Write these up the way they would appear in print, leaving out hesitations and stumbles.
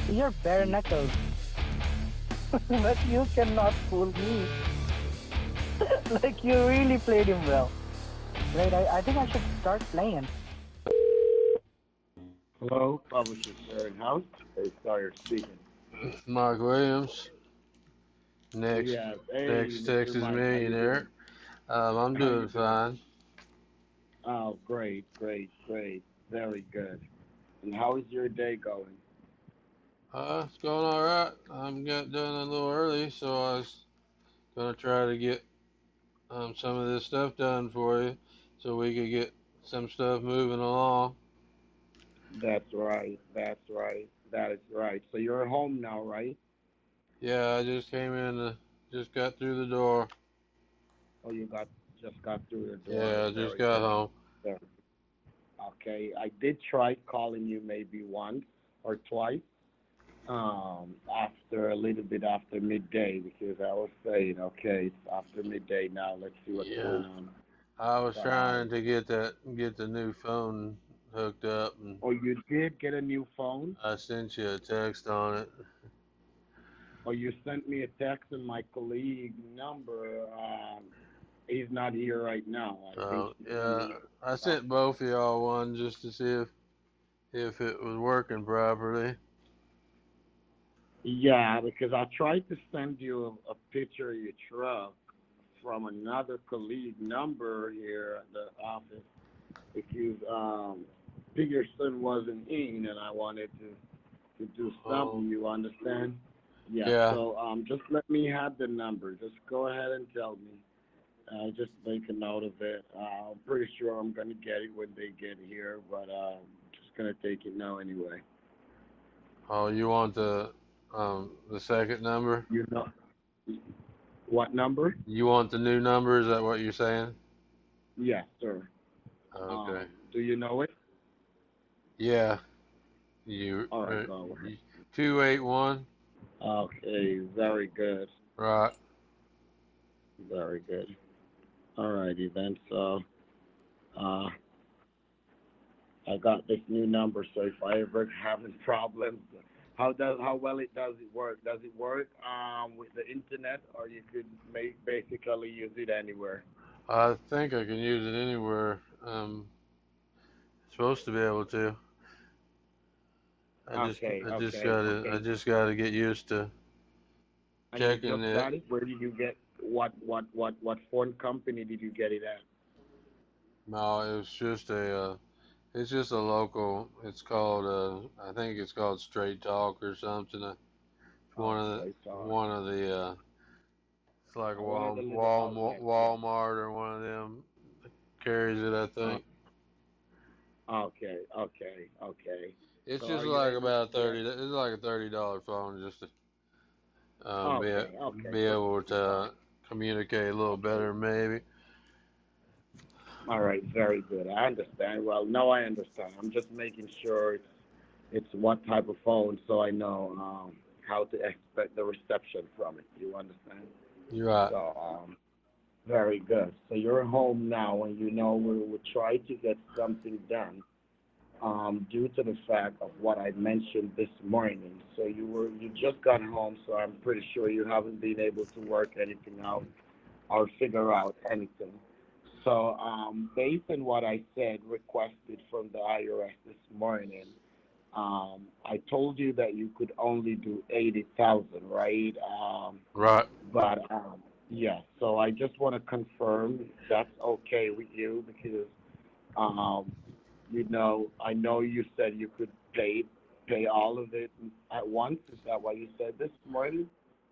You're bare knuckles, but you cannot fool me. Like you really played him well. Right? I think I should start playing. Hello, Publishers Clearinghouse. Dave Sawyer speaking. Mark Williams, next Yes, hey, next Mr. Texas Mike, how you millionaire. doing? I'm How you doing doing? fine. Oh, great, great, great. Very good. And how is your day going? It's going all right. I'm got done a little early, so I was gonna try to get some of this stuff done for you, so we could get some stuff moving along. That's right. That's right. That is right. So you're at home now, right? Yeah, I just came in, just got through the door. Oh, you got just got through the door. Yeah, I just Very got good. home. Very okay. I did try calling you maybe once or twice. After a little bit after midday because I was saying, okay, it's after midday now. Let's see what's Yeah, going on. I was But trying to get the new phone hooked up, and oh, you did get a new phone, I sent you a text on it. or you sent me a text and my colleague number. He's not here right now. I think he's in Yeah, the I sent office. both of y'all one just to see if it was working properly. Yeah, because I tried to send you a picture of your truck from another colleague number here at the office because Peterson wasn't in, and I wanted to do something. Um, You understand? Yeah. yeah. So just let me have the number. Just go ahead and tell me. Just make a note of it. I'm pretty sure I'm gonna get it when they get here, but just gonna take it now anyway. Oh, you want the second number? You know what number? You want the new number? Is that what you're saying? Yes, sir. Okay. Do you know it? Yeah. You All right, go ahead. 281. Okay, very good. Right. Very good. All righty then. So uh, I got this new number. So if I ever having problems, how well it work? Does it work with the internet, or you could make basically use it anywhere? I think I can use it anywhere. Supposed to be able to. Okay, okay, I okay. just gotta get used to And you checking just it. got it. Where did you get what phone company did you get it at? No, it's just a local. It's called I think it's called Straight Talk or something. It's Oh, straight talk. one of the it's like One of the little outlets. Yeah. Walmart or one of them carries it. I Uh, think okay, okay, okay. it's So just are you like able to about get? 30. It's like a $30 phone just to Okay, okay. be So able it's to fine. communicate a little Okay. better maybe. All right. Very good. I understand. Well, no, I understand. I'm just making sure it's what type of phone, so I know how to expect the reception from it. You understand? You're right. So very good. So you're home now, and you know we try to get something done. Due to the fact of what I mentioned this morning. So you just got home, so I'm pretty sure you haven't been able to work anything out or figure out anything. So based on what I said, requested from the IRS this morning, I told you that you could only do 80,000, right? Right. But yeah, so I just want to confirm that's okay with you because um, I know you said you could pay all of it at once. Is that what you said this morning?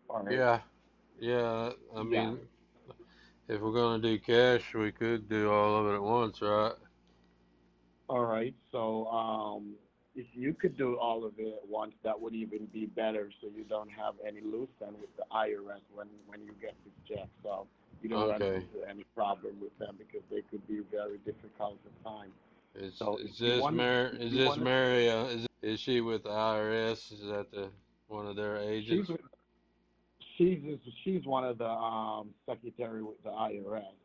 Or Yeah. Yeah. I yeah. mean, if we're gonna do cash, we could do all of it at once, right? All right. So if you could do all of it at once, that would even be better. So you don't have any loose end with the IRS when you get this check. So you don't run Okay. into any problem with them because they could be very difficult at times. So if Is you this want to, Mary? if Is you this want to, Mary? Is she with the IRS? Is that the one of their she's agents? She's she's one of the secretary with the IRS,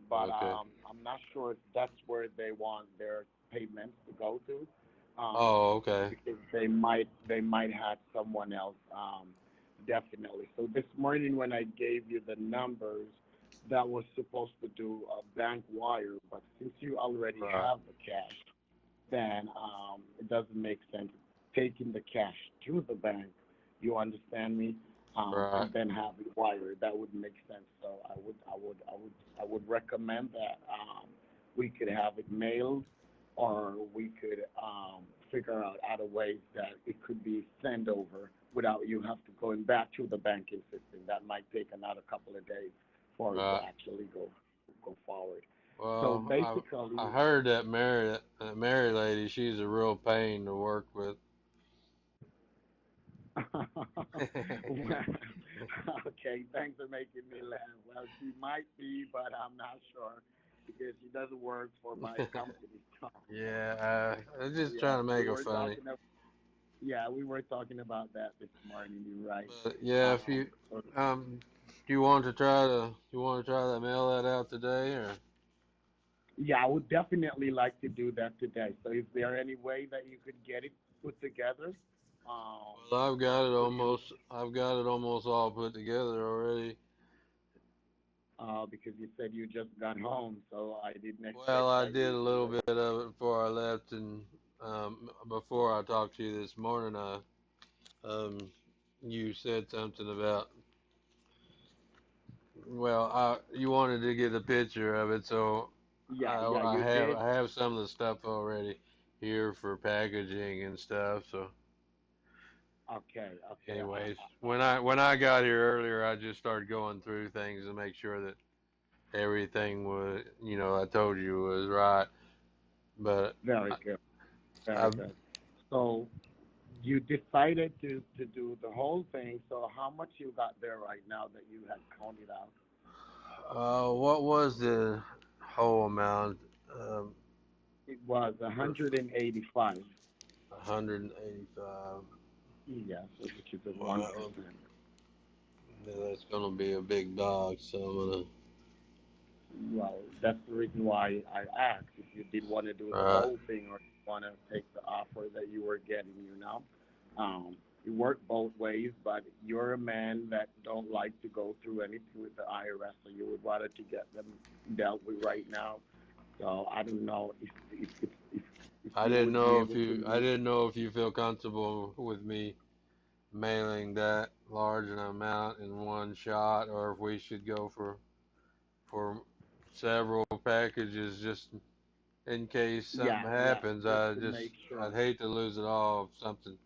but Okay. I'm not sure if that's where they want their payments to go to. um, Oh, okay. because they might have someone else, definitely. So this morning when I gave you the numbers, that was supposed to do a bank wire, but since you already Right, have the cash, then it doesn't make sense taking the cash to the bank. You understand me? right, And then have it wired. That would make sense. So I would recommend that we could have it mailed, or we could figure out other ways that it could be sent over without you have to going back to the banking system. That might take another couple of days for it to right. actually go forward. So Well, I basically, heard that Mary lady, she's a real pain to work with. well, okay, thanks for making me laugh. Well, she might be, but I'm not sure because she doesn't work for my company. So, Yeah, I'm just yeah, trying to make her funny. yeah, we were talking about that this morning. You're right. But yeah, if So, do you want to try to mail that out today, or? yeah, I would definitely like to do that today. So, is there any way that you could get it put together? Well, Could you? I've got it almost all put together already. Because you said you just got home, so I didn't Well, expect I that did a you little bit of it before I left, and before I talked to you this morning, um, you said something about, well, you wanted to get a picture of it, so Yeah, yeah, you did. I have some of the stuff already here for packaging and stuff. So, Okay, okay. anyways, when I got here earlier, I just started going through things to make sure that everything was, I told you was right. But Very good, very I, good. So you decided to do the whole thing. So how much you got there right now that you had counted out? what was the whole amount? It was For 185. 185. Yes, which is a Well, 1%. that's gonna be a big box, so Well, that's the reason why I asked if you did want to do the right, whole thing or want to take the offer that you were getting, you work both ways, but you're a man that don't like to go through anything with the IRS, so you would rather to get them dealt with right now. So I don't know if you would be able to I meet. didn't know if you feel comfortable with me mailing that large an amount in one shot, or if we should go for several packages just in case something Yeah, yeah, happens. just to make I'd sure. hate to lose it all if something.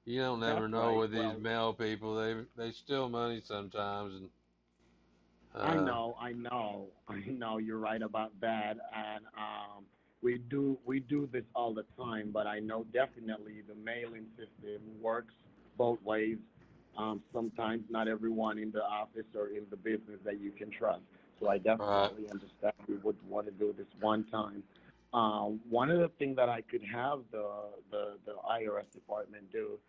You don't never That's know right. with these Well, mail people. They steal money sometimes, and uh, I know, I know you're right about that, and we do this all the time. But I know definitely the mailing system works both ways. Sometimes not everyone in the office or in the business that you can trust. So I right, definitely understand we would want to do this one time. One of the things that I could have the IRS department do,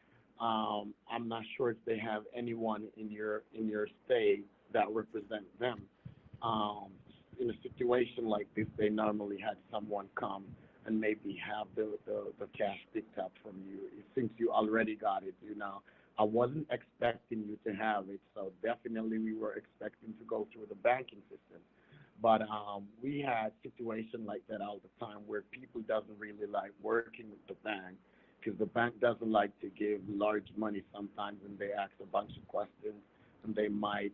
I'm not sure if they have anyone in your state that represent them. Um, in a situation like this, they normally had someone come and maybe have the cash picked up from you. Since you already got it, I wasn't expecting you to have it, so definitely we were expecting to go through the banking system. But we had situations like that all the time where people doesn't really like working with the bank because the bank doesn't like to give large money sometimes, and they ask a bunch of questions, and they might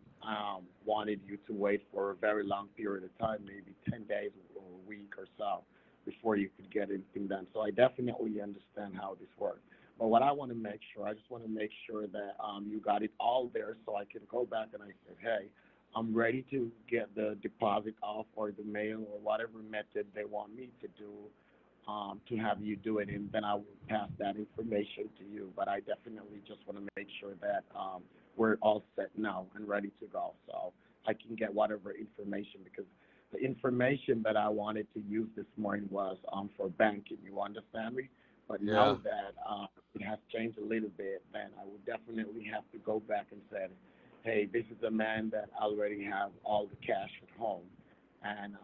wanted you to wait for a very long period of time, maybe 10 days or a week or so, before you could get anything done. So I definitely understand how this works. But what I want to make sure, I just want to make sure that you got it all there so I can go back and I said, hey, I'm ready to get the deposit off or the mail or whatever method they want me to do to have you do it, and then I will pass that information to you. But I definitely just want to make sure that we're all set now and ready to go. So I can get whatever information because the information that I wanted to use this morning was for banking. You understand me? But now yeah, that it has changed a little bit, then I will definitely have to go back and say, hey, this is a man that already have all the cash at home, and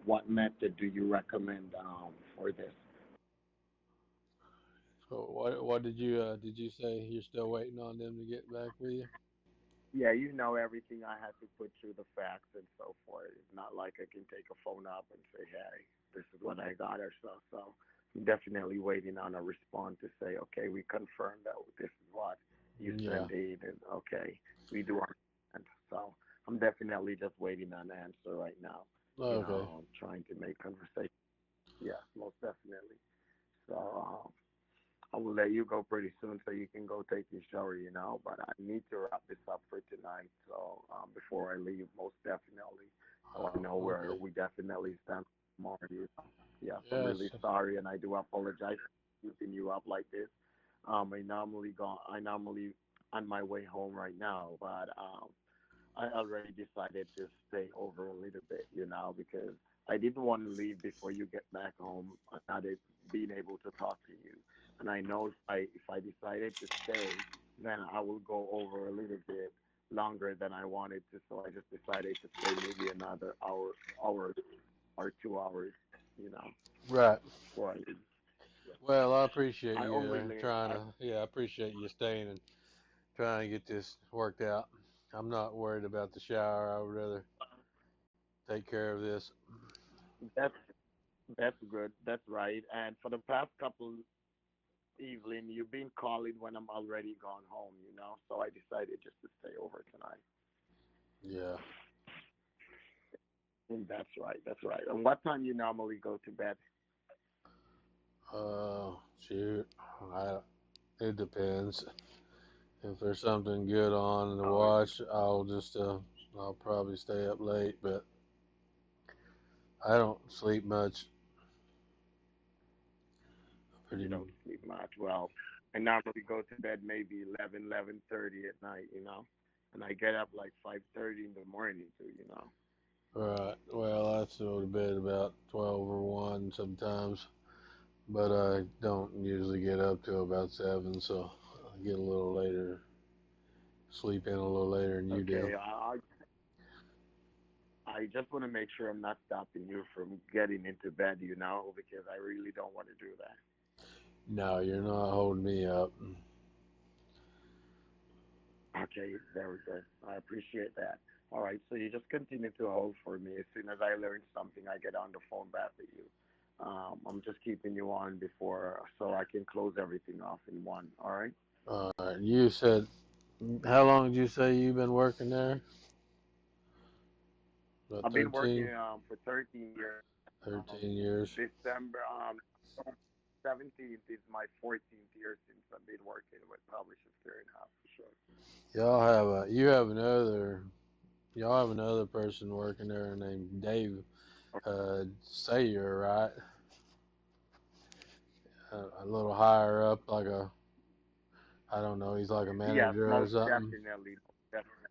what method do you recommend for this? So what did you say? You're still waiting on them to get back with you? Yeah, you know everything I had to put through the facts and so forth. It's not like I can take a phone up and say, "Hey, this is what I got," or so. So I'm definitely waiting on a response to say, "Okay, we confirmed that this is what you Yeah. sent it, and okay, we do understand." So I'm definitely just waiting on an answer right now. Okay. Trying to make conversation. Yeah, most definitely. So I will let you go pretty soon so you can go take your shower, But I need to wrap this up for tonight. So before I leave, most definitely. So I know where Okay. we definitely stand tomorrow. Yes, I'm really Yes. sorry, and I do apologize for keeping you up like this. I normally on my way home right now, but I already decided to stay over a little bit, because I didn't want to leave before you get back home, not being able to talk to you. And I know if I decided to stay, then I will go over a little bit longer than I wanted to. So I just decided to stay maybe another hour or 2 hours, you know, Right. before I leave. Yeah. Well, I appreciate I you only live. trying to. Yeah, I appreciate you staying and trying to get this worked out. I'm not worried about the shower. I would rather take care of this. That's that's good. That's right. And for the past couple Evelyn, you've been calling when I'm already gone home. So I decided just to stay over tonight. Yeah. And that's right. That's right. And what time you normally go to bed? Shoot. It depends. If there's something good on to Oh, watch, I'll probably stay up late, but I don't sleep much. you Pretty. don't sleep much. Well, I normally go to bed maybe 11:30 at night. And I get up like 5:30 in the morning too. Right. Well, I go to bed about 12 or 1 sometimes, but I don't usually get up till about 7, so I get a little later, sleep in a little later than you do. Okay, I just want to make sure I'm not stopping you from getting into bed, because I really don't want to do that. No, you're not holding me up. Okay, very good. I appreciate that. All right, so you just continue to hold for me. As soon as I learn something, I get on the phone back with you. I'm just keeping you on before so I can close everything off in one. All right. All right. You said, how long did you say you've been working there? About I've been working 13? for 13 years. 13 years. December 17th is my 14th year since I've been working with publishers here in house for sure. You have y'all have another person working there named Dave Sawyer, right? A little higher up, I don't know, he's like a Yes, manager or most something. definitely. Most definitely.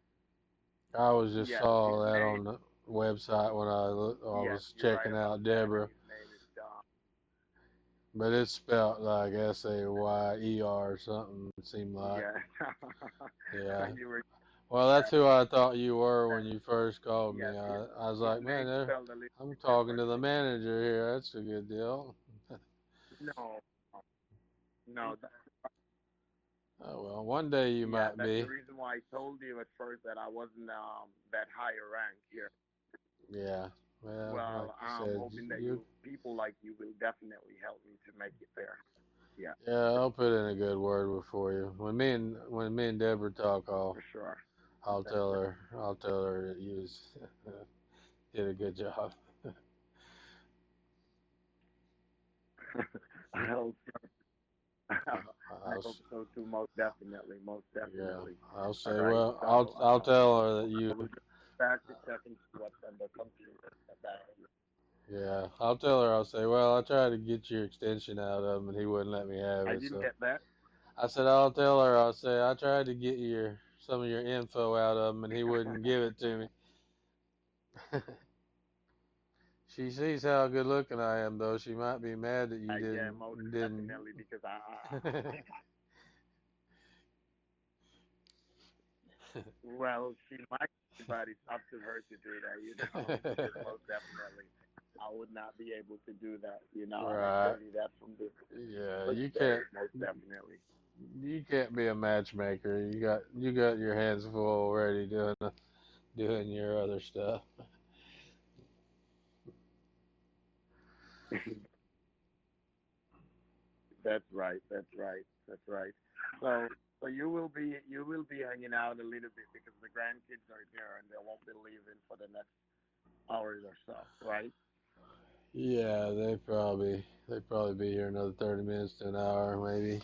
I was just Yes, his saw that name. on the website when I Yes, was you're right checking about out that, and Deborah, his name is Don. but it's spelled like Sayer or something. It seemed like, Yeah. yeah. You were Well, that's that. who I thought you were when that. you first called me. Yes, I was his like, man, name spelled a little I'm bit talking to the differently. manager here. That's a good deal. No, no. Oh well, one day you Yeah, might that's the be. reason why I told you at first that I wasn't that higher rank here. Yeah. Well, like Well, you I'm said, hoping that you. people like you will definitely help me to make it there. Yeah, Yeah, I'll put in a good word for you. When me and Deborah talk, for sure. I'll tell her that you did a good job. I hope I I'll hope so too. Most definitely. Most yeah, definitely. I'll All say. right. Well, So I'll tell her that I you. will get back to checking what's on the computer. Yeah, I'll tell her. I'll say. Well, I tried to get your extension out of him, and he wouldn't let me have I it. didn't So get that. I said, I'll tell her. I'll say I tried to get some of your info out of him, and he wouldn't give it to me. She sees how good looking I am, though. She might be mad that you Yeah, most didn't. definitely because well, she likes it, but it's up to her to do that, because most definitely. I would not be able to do that, and I Right. tell you that from this Yeah, perspective, most definitely. you can't be a matchmaker. You got your hands full already doing your other stuff. That's right. That's right. That's right. So, so you will be hanging out a little bit because the grandkids are there and they won't be leaving for the next hours or so, right? Yeah, they probably be here another 30 minutes to an hour maybe.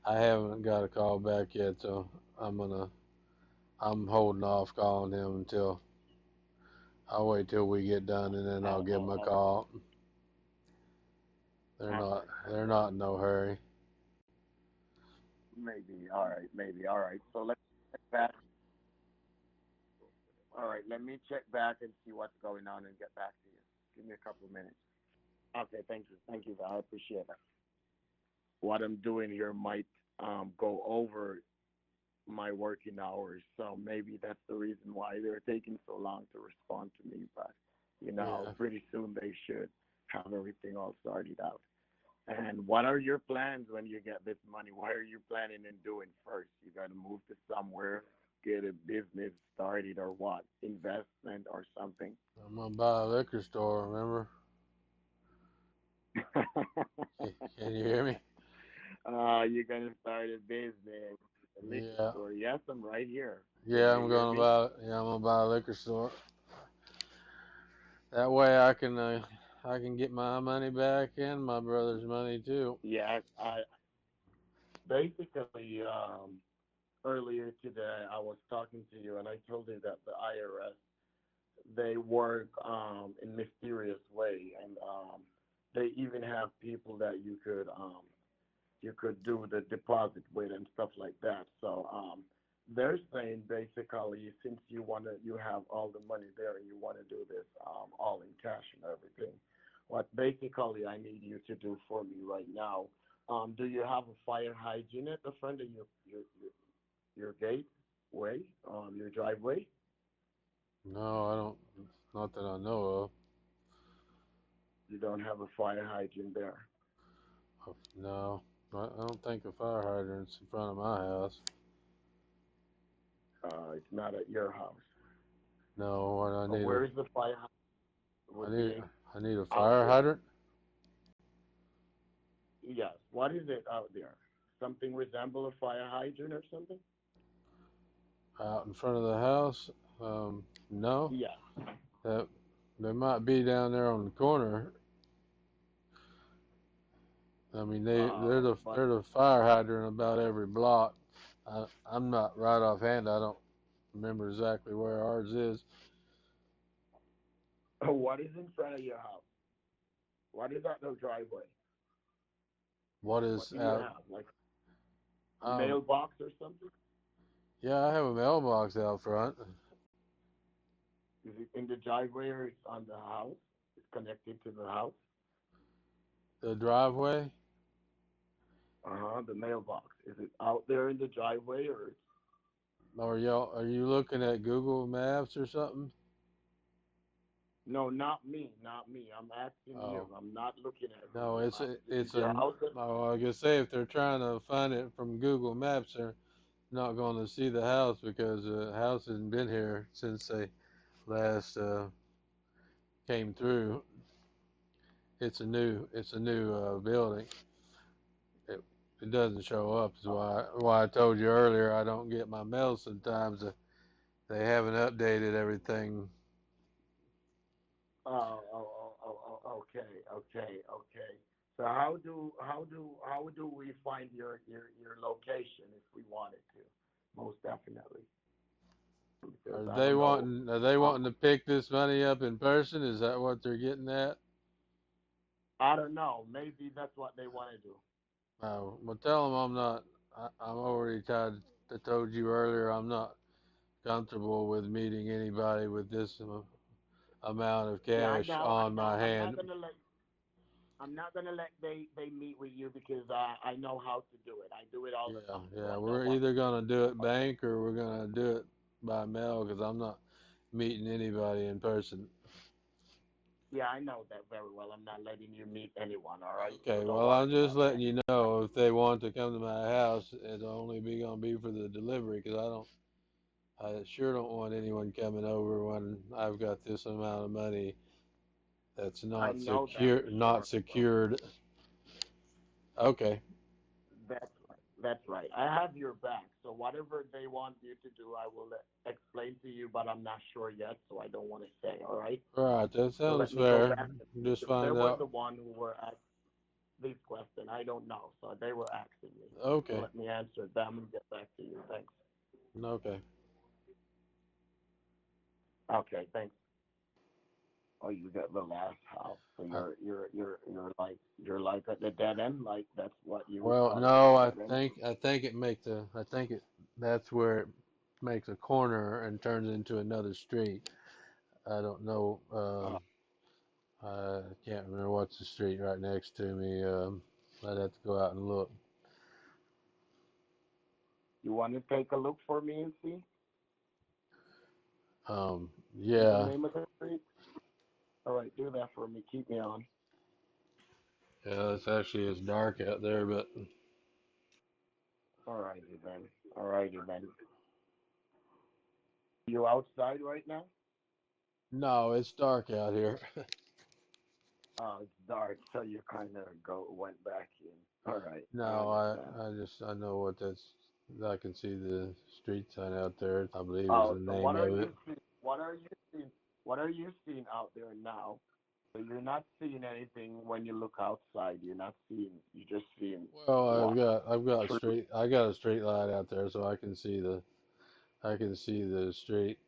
I haven't got a call back yet, so I'm holding off calling him until I'll wait till we get done and then I'll Oh, give him oh, a oh. call. They're not Okay, they're okay. not in no hurry. Maybe. All right. Maybe. All right. So let's check back. All right. Let me check back and see what's going on and get back to you. Give me a couple of minutes. Okay. Thank you. Thank you. I appreciate that. What I'm doing here might go over my working hours, so maybe that's the reason why they're taking so long to respond to me. But Yeah. pretty soon they should have everything all sorted out. And what are your plans when you get this money? What are you planning on doing first? You got to move to somewhere, get a business started, or what? Investment or something? I'm gonna buy a liquor store, remember? Can you hear me? You're gonna start a business, a liquor Yeah. store. Yes, I'm right here. Can Yeah, you hear me? I'm gonna buy a liquor store. That way I can get my money back and my brother's money too. Yes, I basically earlier today I was talking to you and I told you that the IRS they work in mysterious way and they even have people that you could do the deposit with and stuff like that. So they're saying basically since you have all the money there and you want to do this all in cash and everything, what basically I need you to do for me right now. Do you have a fire hygiene at the front of your gate way, your driveway? No, I don't. Not that I know You don't have a fire hygiene there. of. No, I don't think a fire hydrant's in front of my house. It's not at your house. No, what I need Where a is the fire hydrant? I Would need be I need a out fire there. hydrant Yes. What is it out there? Something resemble a fire hydrant or something? out in front of the house. No, Yes. that there might be down there on the corner. I mean, But they're the fire hydrant about every block. I'm not right offhand. I don't remember exactly where ours is. what is in front of your house? What is out the driveway? What What is do you out? have? Like a Um, mailbox or something? yeah, I have a mailbox out front. Is it in the driveway or it's on the house? It's connected to the house? The driveway. Uh-huh, the mailbox. Is it out there in the driveway or it's Are you looking at Google Maps or something? no, not me, not me. I'm asking Oh, you. I'm not looking at no, Google Maps. Is it's your a. house at Oh, like I say, if they're trying to find it from Google Maps, they're not going to see the house because the house hasn't been here since they last came through. It's a new building. It, it doesn't show up. Is why I told you earlier I don't get my mail sometimes. They haven't updated everything. Okay, okay, okay. So how do we find your location if we wanted to? Most definitely, because I don't know. Are they Um, wanting to pick this money up in person? Is that what they're getting at? I don't know. Maybe that's what they want to do. Well, tell them I'm not. I'm already tied. I told you earlier I'm not comfortable with meeting anybody with this amount of Yeah, I cash know, I on know. my hand. I'm not gonna let they meet with you because I know how to do it. I do it all the Yeah, time, so yeah. I know We're what. either gonna do it bank or we're gonna do it by mail because I'm not meeting anybody in person. Yeah, I know that very well. I'm not letting you meet anyone, all right? So Okay, don't well, I'm worry just about letting that. you know if they want to come to my house, it'll only be gonna be for the delivery because I sure don't want anyone coming over when I've got this amount of money that's I not know that secure, for not sure. So secured. Okay, that's right. That's right. I have your back. So whatever they want you to do, I will explain to you, but I'm not sure yet, so I don't want to say, all right? all right, that So sounds let me go fair. back to them Just because they find were the out. one who were asking this question. I don't know. So they were asking me. So Okay, let me answer them and get back to you. Thanks. okay. Okay, thanks. Oh, you got the last house. So Uh, you're like at the dead end. Like that's what you would well, call it, the no, I dead end. think I think it makes a I think it that's where it makes a corner and turns into another street. I don't know. Uh, I can't remember what's the street right next to me. I'd have to go out and look. you want to take a look for me and see? See the Yeah, name of the street? All right, do that for me. Keep me on. yeah. It's dark out there, but All righty then. All righty then. You outside right now? no, it's dark out here. Oh, it's dark, so you kind of go went back in. All right, I No, understand. I know what that's. I can see the street sign out there. I believe is Oh, the so name what are of it. you seeing? What are you seeing? What are you seeing out there now? So you're not seeing anything when you look outside. You're not seeing. You're just seeing Well, what? True. I got a street light out there, so I can see the street.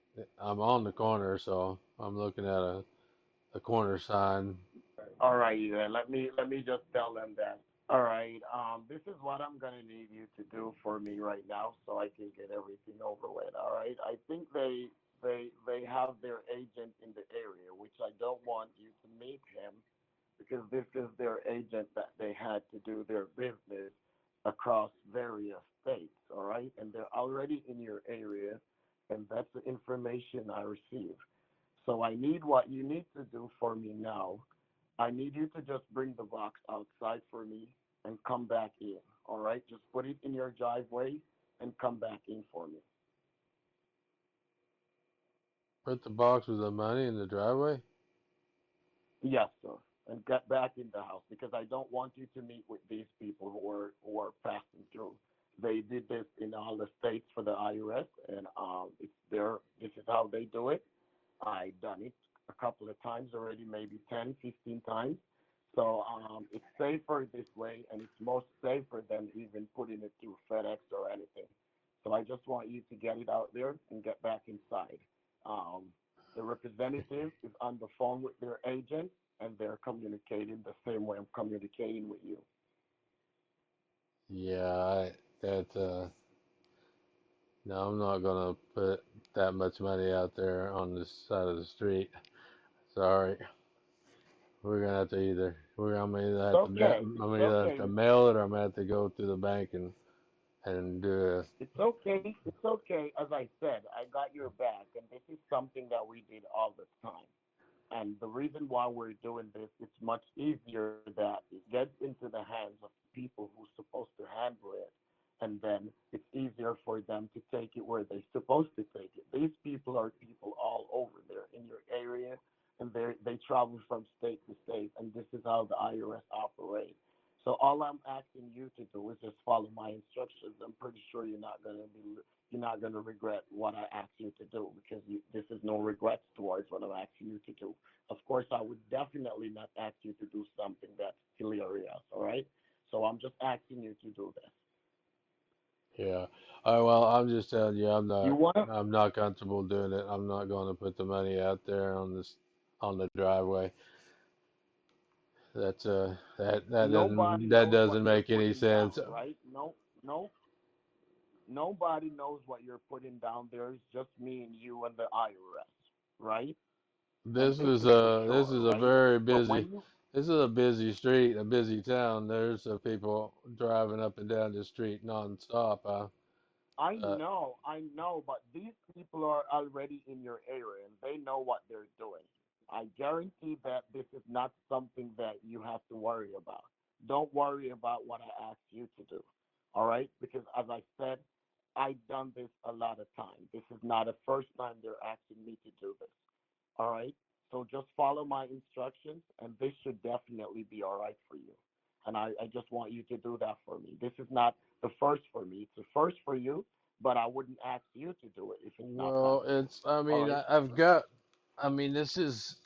I'm on the corner, so I'm looking at a corner sign. All right, then. Let me just tell them that. All right. This is what I'm gonna need you to do for me right now, so I can get everything over with. All right. I think they have their agent in the area, which I don't want you to meet him because this is their agent that they had to do their business across various states. All right, and they're already in your area, and that's the information I receive. So I need what you need to do for me now. I need you to just bring the box outside for me and come back in. All right? Just put it in your driveway and come back in for me. Put the box with the money in the driveway. Yes, sir. And get back in the house because I don't want you to meet with these people who are passing through. They did this in all the states for the IRS, and it's their. This is how they do it. I done it a couple of times already, maybe 10, 15 times. So it's safer this way, and it's more safer than even putting it through FedEx or anything. So I just want you to get it out there and get back inside. Um, the representative is on the phone with their agent, and they're communicating the same way I'm communicating with you. Yeah, that no, I'm not gonna put that much money out there on this side of the street. Sorry, we're gonna have to either I'm gonna either It's have to okay. It's okay. mail it or I'm gonna have to go to the bank and do it. It's okay. It's okay. As I said, I got your back, and this is something that we did all the time. And the reason why we're doing this, it's much easier that it gets into the hands of people who's supposed to handle it. And then it's easier for them to take it where they're supposed to take it. These people are people all over there in your area, and they travel from state to state, and this is how the IRS operates. So all I'm asking you to do is just follow my instructions. I'm pretty sure you're not gonna regret what I asked you to do because this is no regrets towards what I'm asking you to do. Of course, I would definitely not ask you to do something that's hilarious. All right. So I'm just asking you to do this. Yeah. Well, I'm just telling you, You wanna? I'm not comfortable doing it. I'm not going to put the money out there on on the driveway. Nobody that knows doesn't what you're make any putting sense. down, right? No, no, nobody knows what you're putting down there. It's just me and you and the IRS, right? And this is for This sure, is a right? very But busy. when you, This is a busy street, a busy town. There's people driving up and down the street nonstop. Uh, I know, but these people are already in your area and they know what they're doing. I guarantee that this is not something that you have to worry about. Don't worry about what I asked you to do. All right? Because as I said, I've done this a lot of times. This is not the first time they're asking me to do this. All right? So just follow my instructions, and this should definitely be all right for you. And I just want you to do that for me. This is not the first for me. It's the first for you, but I wouldn't ask you to do it if it's not Well, possible. it's, I All mean, right, I've sister? got, I mean, this is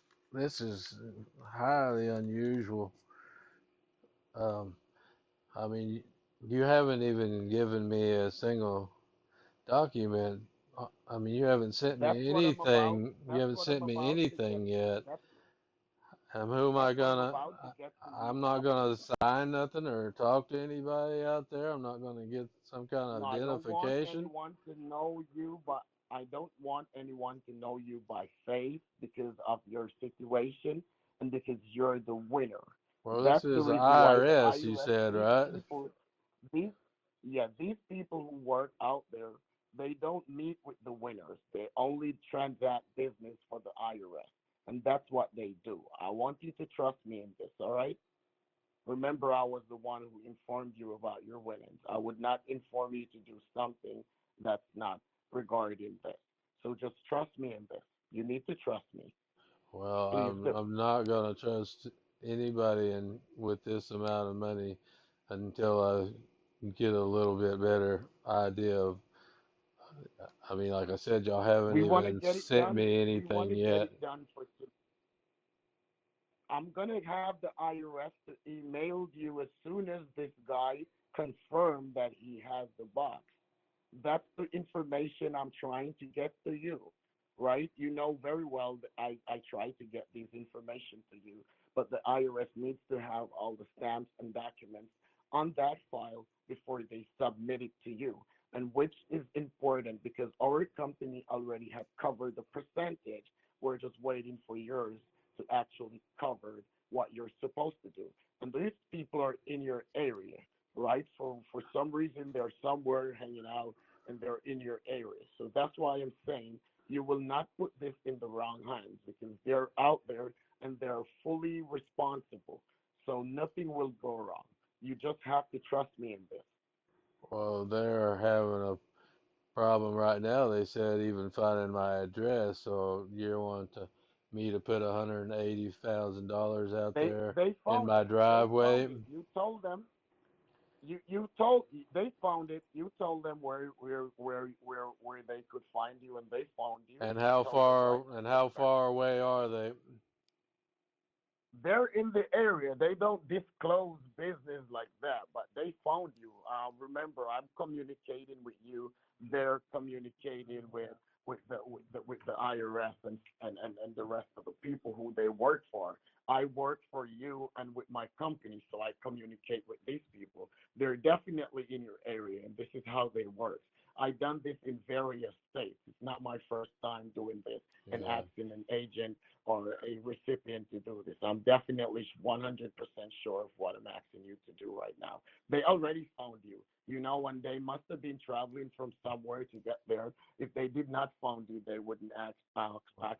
highly unusual. Um, I mean, you haven't even given me a single document. I mean, you haven't sent That's me what I'm about. anything. You That's haven't what I'm sent me about to get. anything yet. That's Who am that's I what I'm gonna? about to get to you I'm not after gonna this. sign nothing or talk to anybody out there. I'm not gonna get some kind No, of I don't want identification. anyone to know you, but I don't want anyone to know you by faith because of your situation and because you're the winner. Well, this That's the is the reason why the IRS, you IRS, said, right? these, yeah, these people who work out there, they don't meet with the winners. They only transact business for the IRS, and that's what they do. I want you to trust me in this, all right? Remember, I was the one who informed you about your winnings. I would not inform you to do something that's not regarding this. So just trust me in this. You need to trust me. Well, Please do. I'm not gonna trust anybody in with this amount of money until I get a little bit better idea of. I mean, like I said, y'all haven't We want to even get it sent done. me We want anything to get yet. it done for. I'm gonna have the IRS to email you as soon as this guy confirmed that he has the box. That's the information I'm trying to get to you, right? You know very well that I try to get these information to you, but the IRS needs to have all the stamps and documents on that file before they submit it to you. And which is important because our company already has covered the percentage. We're just waiting for yours to actually cover what you're supposed to do. And these people are in your area, right? For some reason they're somewhere hanging out and they're in your area. So that's why I'm saying you will not put this in the wrong hands because they're out there and they're fully responsible. So nothing will go wrong. You just have to trust me in this. Well, they're having a problem right now. They said even finding my address. So you want me to put $180,000 out there They in found my it. They driveway? found it. You told them. You told they found it. You told them where they could find you, and they found you. And You how told them right far and where how you're at. far away are they? They're in the area. They don't disclose business like that, but they found you. Remember, I'm communicating with you. They're communicating with the IRS and the rest of the people who they work for. I work for you and with my company, so I communicate with these people. They're definitely in your area, and this is how they work. I've done this in various states. It's not my first time doing this and Yeah. asking an agent or a recipient to do this. I'm definitely 100% sure of what I'm asking you to do right now. They already found you. You know, and they must have been traveling from somewhere to get there. If they did not find you, they wouldn't ask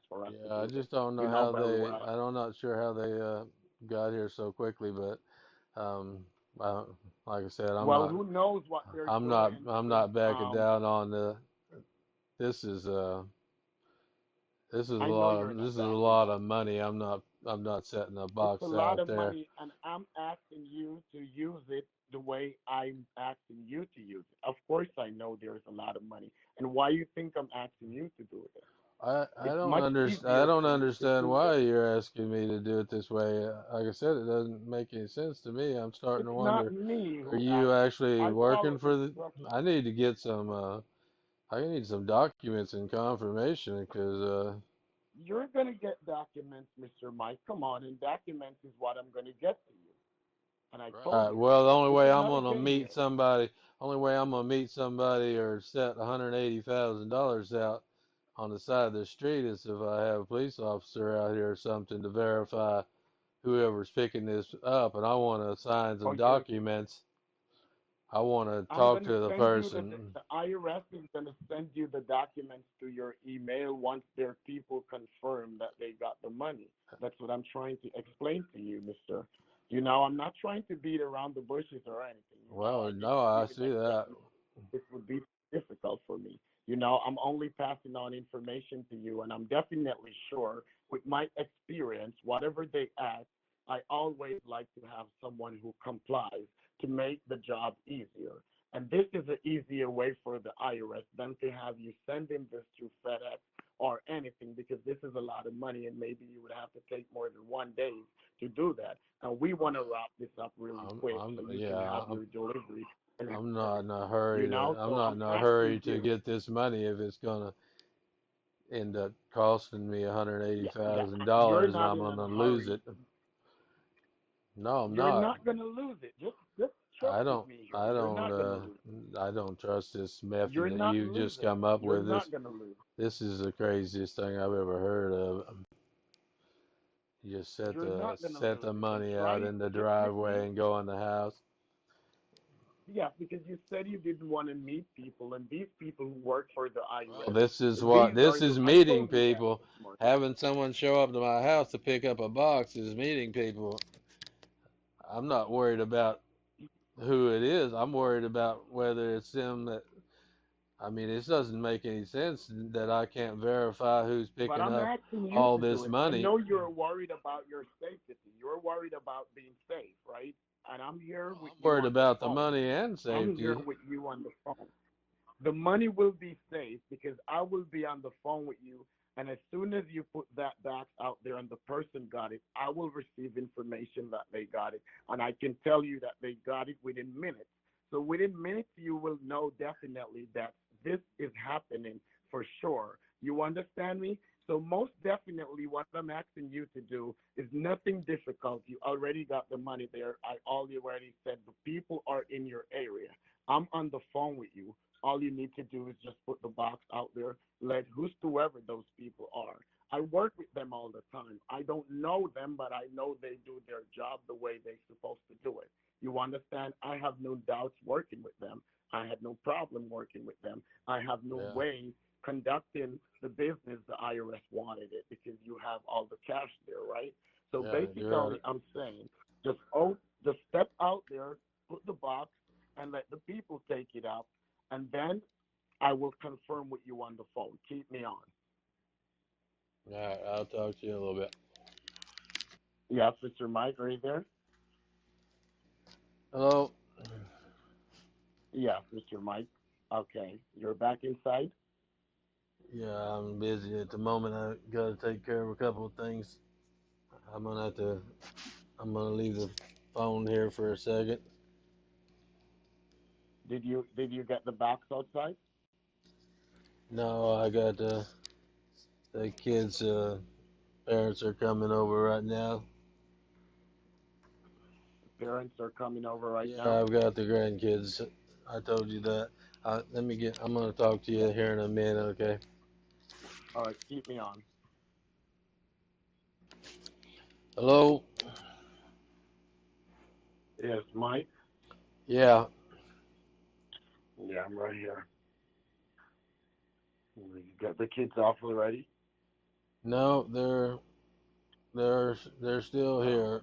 for us to Yeah, I do this. just don't You know know how very they, well. I'm not sure how they got here so quickly, but um, I, like I said, Well, who knows what they're doing I'm because not backing down on this is I know you're this not is a backing lot down. of money. I'm not setting a It's a box lot out of there. money, and I'm asking you to use it the way I'm asking you to use it. Of course, I know there's a lot of money, and why you think I'm asking you to do this? It's much I easier don't for you to understand do why this. you're asking me to do it this way. Like I said, it doesn't make any sense to me. I'm starting to It's not wonder, me are who you asks. actually I working follow for the? I instructions. need to get some. I need some documents and confirmation because You're gonna get documents, Mr. Mike. Come on, and documents is what I'm gonna get to you. And I told right. you, Well, the only this way is I'm not a gonna game meet here. somebody, or set $180,000 out on the side of the street is if I have a police officer out here or something to verify whoever's picking this up, and I want to sign Oh, some documents. I want to I'm talk gonna to the send you person. the IRS is gonna send you the documents to your email once their people confirm that they got the money. That's what I'm trying to explain to you, Mister. I'm not trying to beat around the bushes or anything. Well, I can no, I even see accept that. this would be difficult for me. I'm only passing on information to you, and I'm definitely sure with my experience, whatever they ask, I always like to have someone who complies to make the job easier. And this is an easier way for the IRS than to have you sending this through FedEx or anything because this is a lot of money and maybe you would have to take more than 1 day to do that. And we want to wrap this up really quick so you can Yeah, have your delivery and I'm not everything. in a hurry to. I'm So not I'm in a hurry asking to you, get this money if it's gonna end up costing me one hundred eighty yeah, yeah, thousand you're dollars and not I'm in a gonna lose hurry. it. No, I'm You're not. not gonna lose it. Just trust I with don't. me here. I You're don't. not gonna lose it. I don't trust this method You're that not you've just losing it. come up You're with. not gonna lose. This is the craziest thing I've ever heard of. You just You're not gonna set lose the it. And money out try in the just with driveway me. and go in the house. Yeah, because you said you didn't want to meet people, and these people who work for the Well, IRS, this is what these are this your. is I meeting told you that people. this morning. Having someone show up to my house to pick up a box is meeting people. I'm not worried about who it is. I'm worried about whether it's them that. I mean, it doesn't make any sense that I can't verify who's But picking I'm up asking you all to do this it. I money. know you're worried about your safety. You're worried about being safe, right? And I'm here with I'm you worried on the about the phone. money and I'm here safety. with you on the phone. The money will be safe because I will be on the phone with you. And as soon as you put that box out there and the person got it, I will receive information that they got it. And I can tell you that they got it within minutes. So within minutes, you will know definitely that this is happening for sure. You understand me? So most definitely what I'm asking you to do is nothing difficult. You already got the money there. I already said the people are in your area. I'm on the phone with you. All you need to do is just put the box out there, let whoever those people are. I work with them all the time. I don't know them, but I know they do their job the way they're supposed to do it. You understand? I have no doubts working with them. I had no problem working with them. I have no Yeah, way conducting the business the IRS wanted it because you have all the cash there, right? So yeah, you're basically, I'm saying just step out there, put the box, and let the people take it out and then I will confirm with you on the phone. Keep me on. all right. I'll talk to you in a little bit. Yes, Mr. Mike, are you there? Hello. Yes, Mr. Mike. Okay, you're back inside? Yeah, I'm busy at the moment. I got to take care of a couple of things. I'm gonna have to. I'm gonna leave the phone here for a second. Did you get the box outside? No, I got the kids. Parents are coming over right now. The parents are coming over right Yeah, now? I've got the grandkids. I told you that. Let me get. I'm gonna talk to you Yeah. here in a minute. Okay. All right, keep me on. Hello. Yes, Mike? Yeah. Yeah, I'm right here. You got the kids off already? No, they're still Oh. here.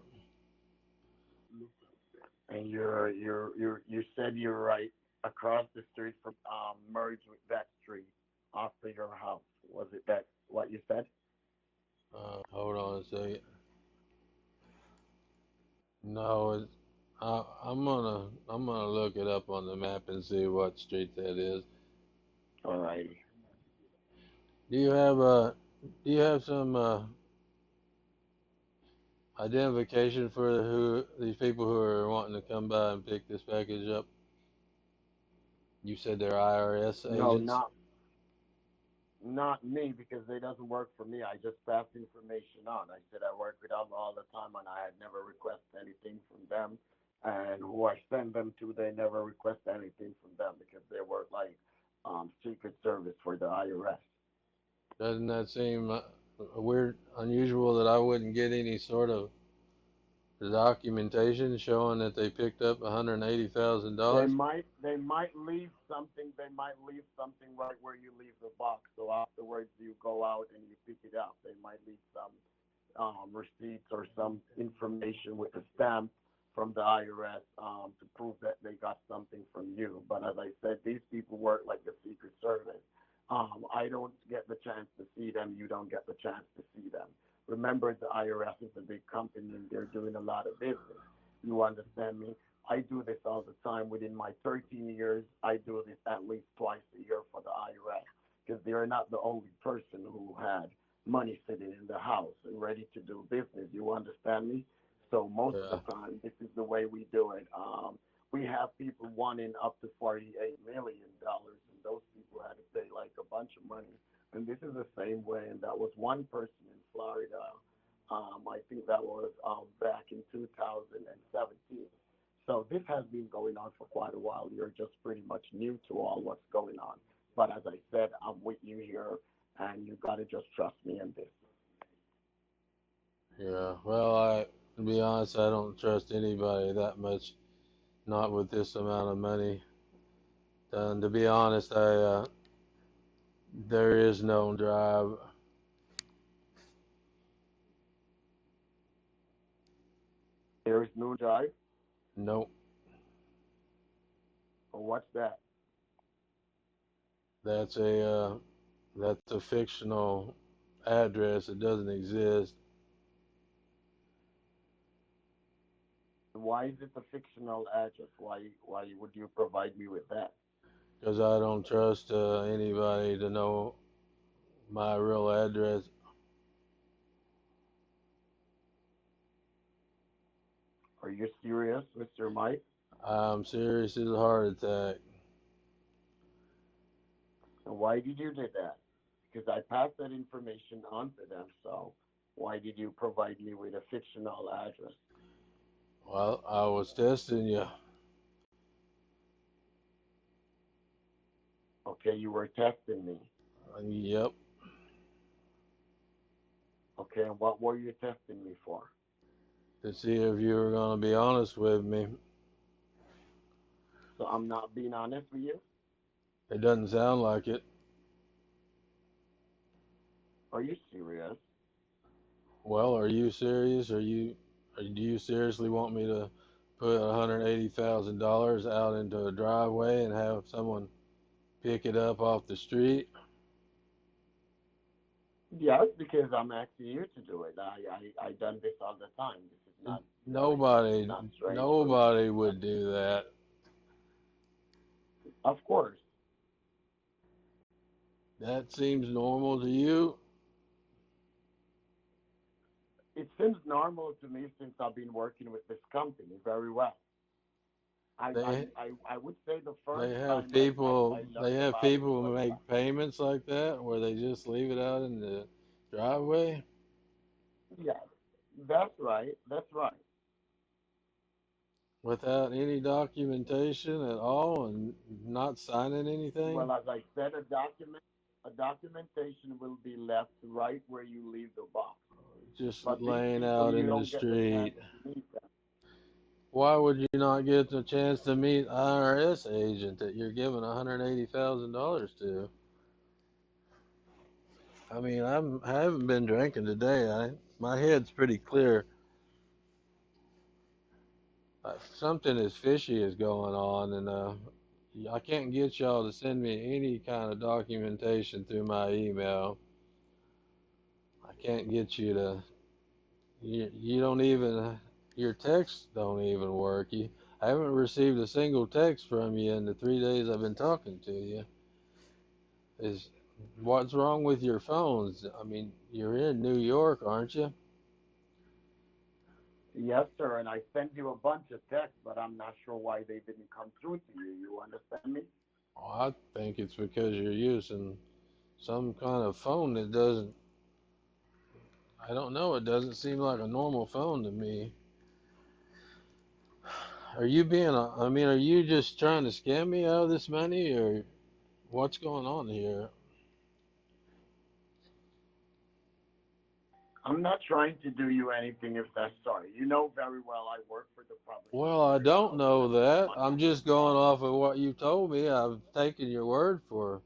And you said you're right across the street from merge with that street after your house. Was it that what you said? Hold on a second. No, I'm gonna look it up on the map and see what street that is. All righty. Do you have some identification for who these people who are wanting to come by and pick this package up? You said they're IRS No, agents. not me because they doesn't work for me. I just pass information on. I said I work with them all the time and I had never requested anything from them. And who I send them to, they never request anything from them because they work like Secret Service for the IRS. Doesn't that seem weird, unusual that I wouldn't get any sort of The documentation showing that they picked up They $180,000. might leave something. They might leave something right where you leave the box. So afterwards, you go out and you pick it up. They might leave some receipts or some information with a stamp from the IRS to prove that they got something from you. But as I said, these people work like the Secret Service. I don't get the chance to see them. You don't get the chance to see them. Remember, the IRS is a big company and they're doing a lot of business. You understand me? I do this all the time. Within my 13 years, I do this at least twice a year for the IRS because they're not the only person who had money sitting in the house and ready to do business. You understand me? So most of Yeah, the time, this is the way we do it. We have people wanting up to $48 million, and those people had to pay like a bunch of money. And this is the same way. And that was one person in Florida. I think that was back in 2017. So this has been going on for quite a while. You're just pretty much new to all what's going on. But as I said, I'm with you here, and you got to just trust me in this. yeah. Well, to be honest, I don't trust anybody that much. Not with this amount of money. And to be honest, there is no drive. There's no drive. Nope. Or what's that? That's a fictional address. It doesn't exist Why is it a fictional address? Why would you provide me with that? because I don't trust anybody to know my real address. Are you serious, Mr. Mike? I'm serious as a heart attack. And why did you do that? Because I passed that information on to them. So why did you provide me with a fictional address? Well, I was testing you. Okay, you were testing me. Yep. Okay, and what were you testing me for? To see if you were going to be honest with me. So I'm not being honest with you? It doesn't sound like it. Are you serious? Well, are you serious? Do you seriously want me to put $180,000 out into a driveway and have someone pick it up off the street? Yes, because I'm asking you to do it. I done this all the time. This is not very, this is Nobody, not strange for me. nobody would do that. Of course, That seems normal to you. it seems normal to me since I've been working with this company very well. They I would say the first they have time I people they learned have about it people was, make payments like that where they just leave it out in the driveway yeah, that's right, that's right. without any documentation at all and not signing anything, Well, as I said, a documentation will be left right where you leave the box. just But these laying people, out you in the don't get the chance street. to meet them. Why would you not get the chance to meet IRS agent that you're giving $180,000 to? I mean, I haven't been drinking today. My head's pretty clear. Something is fishy is going on, and I can't get y'all to send me any kind of documentation through my email. I can't get you to. You don't even. Your texts don't even work. I haven't received a single text from you in the 3 days I've been talking to you. Is what's wrong with your phones? I mean, you're in New York, aren't you? Yes, sir, and I sent you a bunch of texts, but I'm not sure why they didn't come through to you. You understand me? Oh, I think it's because you're using some kind of phone that doesn't. I don't know. It doesn't seem like a normal phone to me. Are you being? I mean, are you just trying to scam me out of this money, or what's going on here? I'm not trying to do you anything if that's sorry. You know very well I work for the publishing Well, I very don't well, so know it's that. not I'm just going off of what you told me. I've taken your word for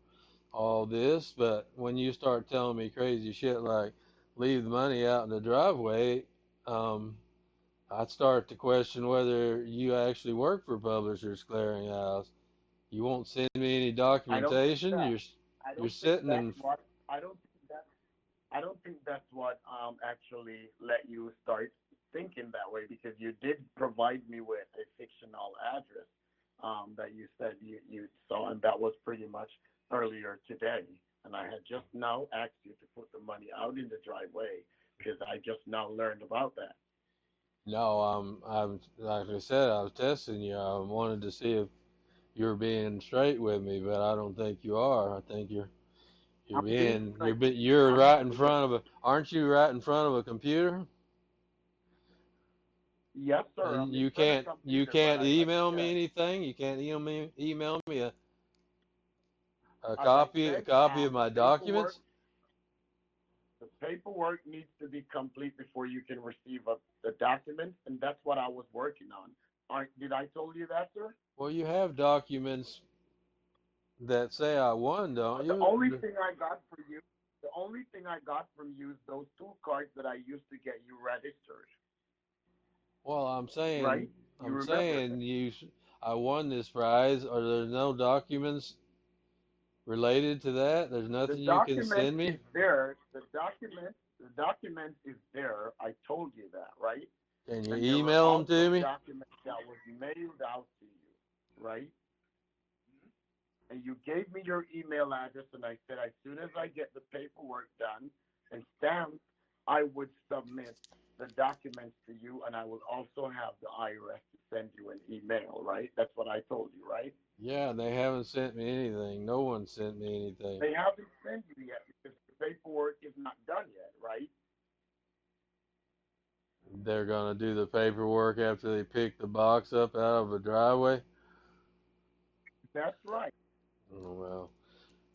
all this, but when you start telling me crazy shit like leave the money out in the driveway, um, I'd start to question whether you actually work for Publishers Clearinghouse. You won't send me any I don't think documentation. that. I You're don't think sitting that's in. what I don't think that I don't think that's what actually let you start thinking that way because you did provide me with a fictional address that you said you saw, and that was pretty much earlier today. And I had just now asked you to put the money out in the driveway because I just now learned about that. No, I'm like I said, I was testing you. I wanted to see if you were being straight with me, but I don't think you are. I think you're I'm being being straight. you're I'm right in being, front of a. Aren't you right in front of a computer? yes, sir. And I'm in you front of can't the you computer, but can't like I email me said, anything. You can't email me a as I copy said, of the my paperwork documents. The paperwork needs to be complete before you can receive the document, and that's what I was working on. Did I told you that, sir? Well, you have documents that say I won, don't The only you? thing I got for you, the only thing I got from you is those two cards that I used to get you registered, Well, right? You I'm remember saying that? I won this prize. Are there no documents related to that? There's The nothing you can document send is me. there. The document is there. I told you that, right? Can you And there were email them to also me? documents that was mailed out to you, right? And you gave me your email address, and I said as soon as I get the paperwork done and stamped, I would submit the documents to you, and I will also have the IRS to send you an email, right? That's what I told you, right? Yeah, they haven't sent me anything. No one sent me anything. They haven't sent you yet because the paperwork is not done yet, right? They're gonna do the paperwork after they pick the box up out of a driveway. That's right. Oh,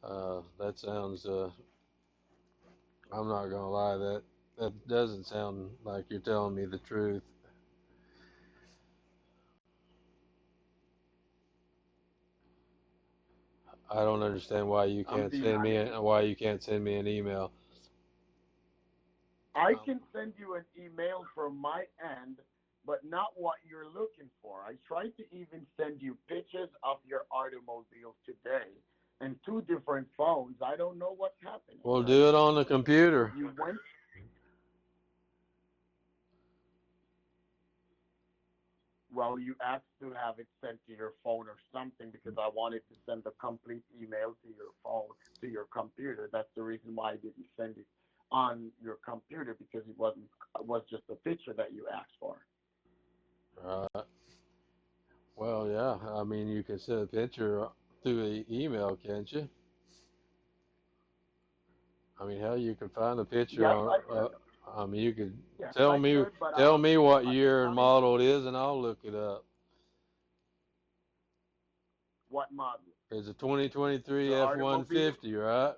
well, that sounds. I'm not gonna lie. That doesn't sound like you're telling me the truth. I don't understand I'm being honest with why you can't send me an email. you. I can send you an email from my end, but not what you're looking for. I tried to even send you pictures of your automobile today and two different phones. I don't know what's happening, Well, right? do it on the computer. You went, well, you asked to have it sent to your phone or something because I wanted to send the complete email to your phone, to your computer. That's the reason why I didn't send it on your computer because it was just a picture that you asked for. Right. Well, yeah. I mean, you can send a picture through the email, can't you? I mean, hell, you can find a picture Yes, on. I could. I mean, you could Yes, I could, but tell me what at the year and time, model it is, and I'll look it up. what model? It's a The 2023 automobile? F-150, right?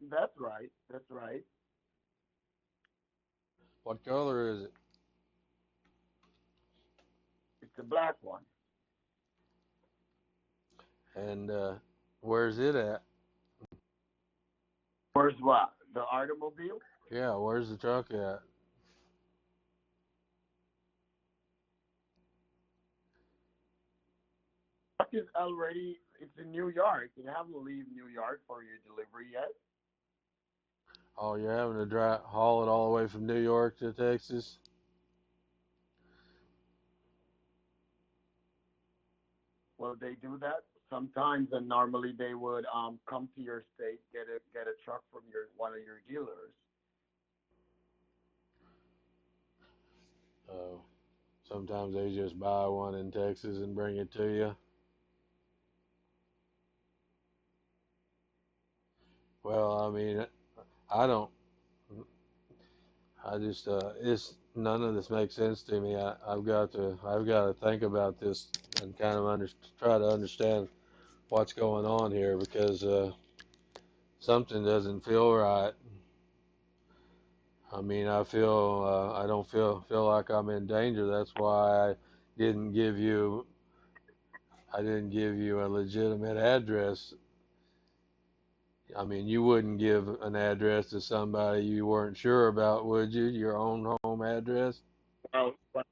That's right. That's right. What color is it? It's a black one. And where's it at? Where's what? The automobile? Yeah, where's the truck at? Truck is already. It's in New York. You haven't leave New York for your delivery yet. Oh, you're having to haul it all the way from New York to Texas? Well, they do that sometimes, and normally they would come to your state, get a truck from your one of your dealers. Oh, sometimes they just buy one in Texas and bring it to you. Well, I mean, I don't. I just it's none of this makes sense to me. I've got to think about this and kind of try to understand what's going on here because something doesn't feel right. I mean, I don't feel like I'm in danger. That's why didn't give you I didn't give you a legitimate address. I mean, you wouldn't give an address to somebody you weren't sure about, would you? Your own home address? Well, but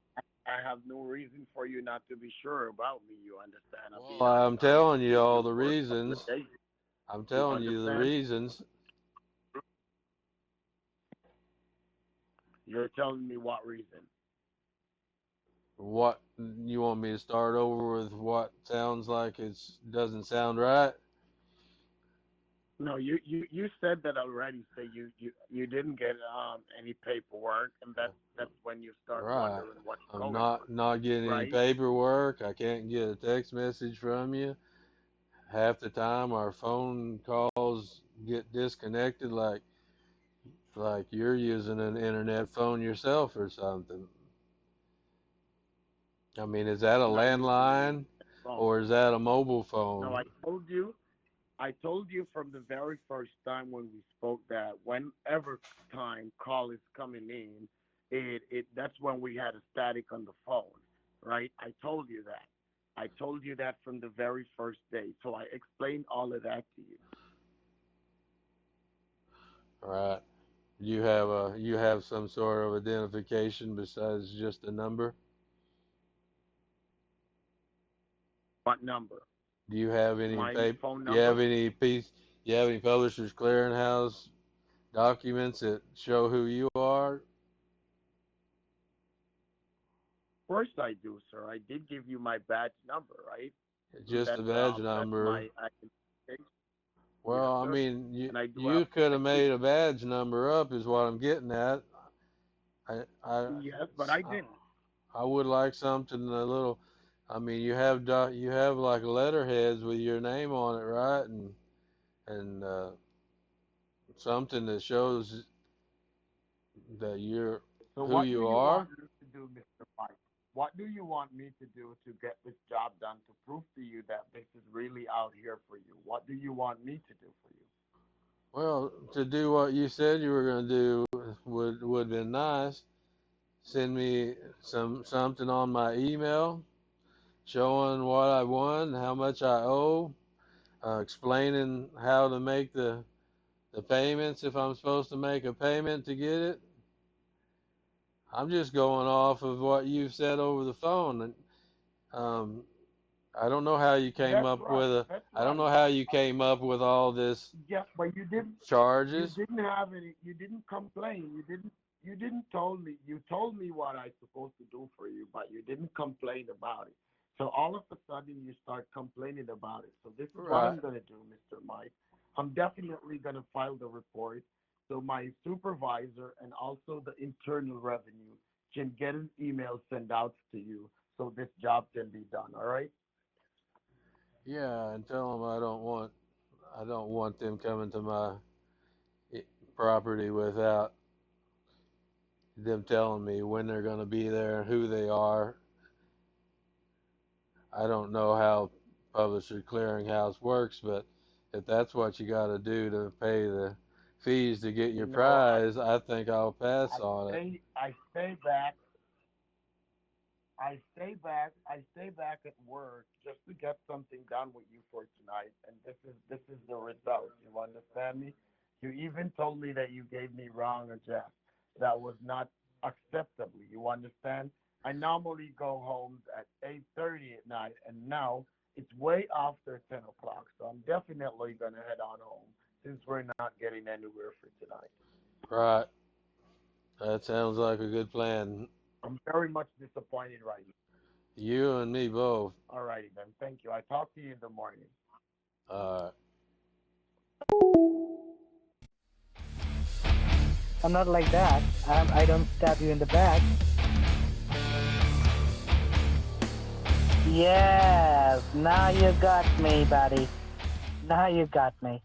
I have no reason for you not to be sure about me. You understand? Well, I'm I've telling been you here all for the a couple of reasons. days. I'm You telling you the understand? reasons. You're telling me what reason? What you want me to start over with what sounds like it doesn't sound right? No, you said that already. So you didn't get any paperwork, and that's when you start Right. wondering what's I'm going on, not getting any right? paperwork. I can't get a text message from you. Half the time our phone calls get disconnected like you're using an internet phone yourself or something. I mean, is that a Not using an landline internet phone. or is that a mobile No, phone? I told you from the very first time when we spoke that whenever time call is coming in, it that's when we had a static on the phone, right? I told you that. I told you that from the very first day. So I explained all of that to you. Right. You have some sort of identification besides just a number? What number? Do you have any My paper? phone Do you have number? any piece? Do you have any Publishers Clearinghouse documents that show who you are? Of course I do, sir. I did give you my badge number, right? Just a badge That's number. my identification. Yes, Well, I sir. mean, And I do have you could I have do made a badge number up, is what I'm getting at. yes, but I I, didn't. I would like something a little. I mean, you have like letterheads with your name on it, right? And something that shows that you're So who what do you you want are. me to do, Mr. Mike? What do you want me to do to get this job done to prove to you that this is really out here for you? What do you want me to do for you? Well, to do what you said you were going to do would have been nice. Send me something on my email showing what I won, how much I owe, explaining how to make the payments if I'm supposed to make a payment to get it. I'm just going off of what you've said over the phone. And um, I don't know how you came That's up with right. a. That's I don't right. know how you came up with all this Yeah, but you charges. didn't have any you didn't complain. You didn't told me you told me what I supposed to do for you, but you didn't complain about it. So all of a sudden you start complaining about it. So this is what Right. I'm gonna do, Mr. Mike. I'm definitely gonna file the report so my supervisor and also the internal revenue can get an email sent out to you so this job can be done. All right? Yeah, and tell them I don't want them coming to my property without them telling me when they're going to be there and who they are. I don't know how Publisher Clearinghouse works, but if that's what you got to do to pay the fees to get your You know, prize, I think I'll pass on it. I stay back I stay back at work just to get something done with you for tonight, and this is the result. You understand me? You even told me that you gave me wrong address. That was not acceptable. You understand? I normally go home at 8:30 at night, and now it's way after 10 o'clock. So I'm definitely gonna head on home since we're not getting anywhere for tonight. Right. That sounds like a good plan. I'm very much disappointed right now. You and me both. All righty then. Thank you. I talk to you in the morning. Uh, I'm not like that. I don't stab you in the back. Yes, now you got me, buddy. Now you got me.